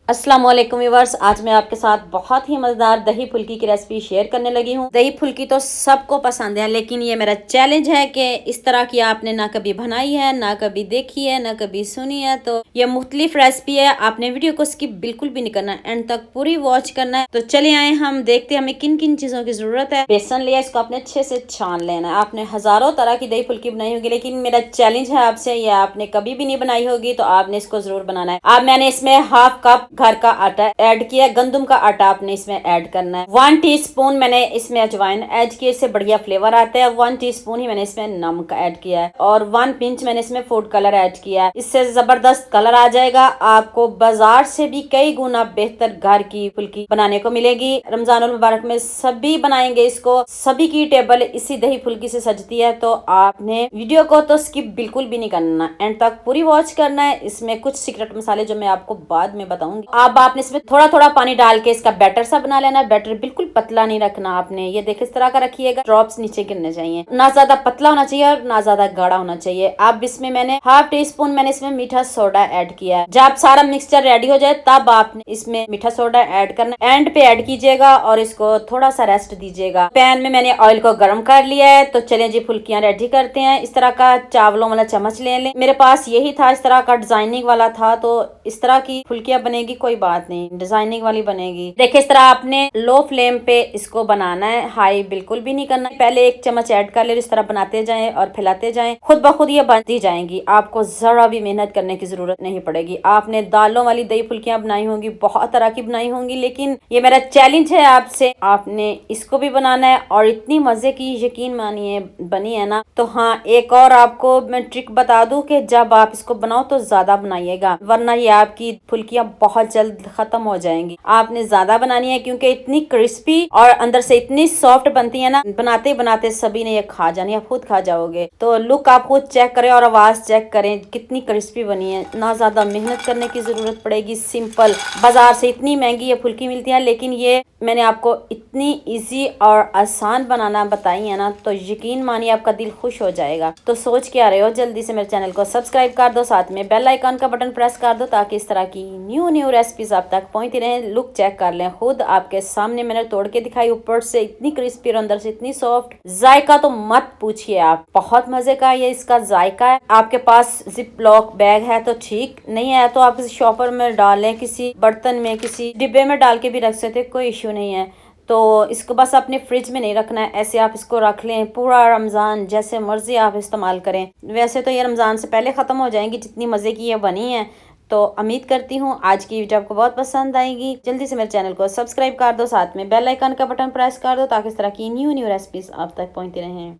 अस्सलाम वालेकुम व्यूअर्स, आज मैं आपके साथ बहुत ही मज़ेदार दही फुल्की की रेसिपी शेयर करने लगी हूँ। दही फुल्की तो सबको पसंद है, लेकिन ये मेरा चैलेंज है कि इस तरह की आपने ना कभी बनाई है, ना कभी देखी है, ना कभी सुनी है। तो ये मुख्तलिफ रेसिपी है, आपने वीडियो को स्किप बिल्कुल भी नहीं करना है, एंड तक पूरी वॉच करना है। तो चले आए हम देखते हैं हमें किन किन चीज़ों की ज़रूरत है। बेसन लिया, इसको आपने अच्छे से छान लेना है। आपने हज़ारों तरह की दही फुल्की बनाई होगी, लेकिन मेरा चैलेंज है आपसे, ये आपने कभी भी नहीं बनाई होगी तो आपने इसको ज़रूर बनाना है। अब मैंने इसमें हाफ कप घर का आटा ऐड किया, गंदम का आटा आपने इसमें ऐड करना है। 1 टीस्पून मैंने इसमें अजवाइन ऐड किया, इससे बढ़िया फ्लेवर आता है। 1 टीस्पून ही मैंने इसमें नमक ऐड किया है और 1 पिंच मैंने इसमें फूड कलर ऐड किया है। इससे जबरदस्त कलर आ जाएगा। आपको बाजार से भी कई गुना बेहतर घर की फुल्की बनाने को मिलेगी। रमजानुल मुबारक में सभी बनाएंगे इसको, सभी की टेबल इसी दही फुल्की से सजती है। तो आपने वीडियो को तो स्किप बिल्कुल भी नहीं करना, एंड तक पूरी वॉच करना है। इसमें कुछ सीक्रेट मसाले जो मैं आपको बाद में बताऊंगी। अब आपने इसमें थोड़ा थोड़ा पानी डाल के इसका बैटर सा बना लेना है। बैटर बिल्कुल पतला नहीं रखना आपने, ये देखिए इस तरह का रखिएगा, ड्रॉप्स नीचे गिरने चाहिए। ना ज्यादा पतला होना चाहिए और ना ज्यादा गाढ़ा होना चाहिए। अब इसमें मैंने हाफ टीस्पून मैंने इसमें मीठा सोडा ऐड किया है। जब सारा मिक्सचर रेडी हो जाए तब आपने इसमें मीठा सोडा ऐड करना, एंड पे ऐड कीजिएगा और इसको थोड़ा सा रेस्ट दीजिएगा। पैन में मैंने ऑयल को गर्म कर लिया है। तो चलें जी फुल्कियां रेडी करते हैं। इस तरह का चावलों वाला चम्मच ले लें, मेरे पास यही था, इस तरह का डिजाइनिंग वाला था। तो इस तरह की फुल्कियां बनेगी, कोई बात नहीं, डिजाइनिंग वाली बनेगी। देखिए इस तरह आपने लो फ्लेम पे इसको बनाना है, हाई बिल्कुल भी नहीं करना। पहले 1 चम्मच ऐड कर ले, इस तरह बनाते जाएं और फैलाते जाएं, खुद ब खुद ये बनती जाएंगी। आपको जरा भी मेहनत करने की जरूरत नहीं पड़ेगी। आपने दालों वाली दही फुल्कियां बनाई होंगी, बहुत तरह की बनाई होंगी, लेकिन ये मेरा चैलेंज है आपसे, आपने इसको भी बनाना है। और इतनी मजे की यकीन मानिए बनी है ना। तो हाँ, एक और आपको मैं ट्रिक बता दूं कि जब आप इसको बनाओ तो ज्यादा बनाइएगा, वरना ये आपकी फुल्कियां बहुत जल्द खत्म हो जाएंगी। आपने ज्यादा बनानी है, क्योंकि इतनी क्रिस्पी और अंदर से इतनी सॉफ्ट बनती है ना, बनाते बनाते सभी ने ये खा जानी, आप खुद खा जाओगे। तो लुक आप खुद चेक करें और आवाज चेक करें कितनी क्रिस्पी बनी है। ना ज्यादा मेहनत करने की जरूरत पड़ेगी, सिंपल। बाजार से इतनी महंगी ये फुल्की मिलती है, लेकिन ये मैंने आपको इतनी इजी और आसान बनाना बताई है ना, तो यकीन मानिए आपका दिल खुश हो जाएगा। तो सोच क्या रहे हो, जल्दी से मेरे चैनल को सब्सक्राइब कर दो, साथ में बेल आइकन का बटन प्रेस कर दो, ताकि इस तरह की न्यू रेसिपीज आप तक पहुंचती रहे। लुक चेक कर लें खुद, आपके सामने मैंने तोड़ के दिखाई, ऊपर से इतनी क्रिस्पी और अंदर से इतनी सॉफ्ट। जायका तो मत पूछिए आप, बहुत मजे का ये इसका जायका है। आपके पास जिप लॉक बैग है तो ठीक, नहीं है तो आप किसी शॉपर में डाल लें, किसी बर्तन में, किसी डिब्बे में डाल के भी रख सकते, कोई इश्यू नहीं है। तो इसको बस अपने फ्रिज में नहीं रखना है, ऐसे आप इसको रख लें पूरा रमज़ान, जैसे मर्जी आप इस्तेमाल करें। वैसे तो ये रमज़ान से पहले ख़त्म हो जाएंगी, जितनी मज़े की ये बनी है। तो उम्मीद करती हूँ आज की वीडियो आपको बहुत पसंद आएगी। जल्दी से मेरे चैनल को सब्सक्राइब कर दो, साथ में बेल आइकन का बटन प्रेस कर दो, ताकि इस तरह की न्यू रेसिपीज आप तक पहुँचती रहें।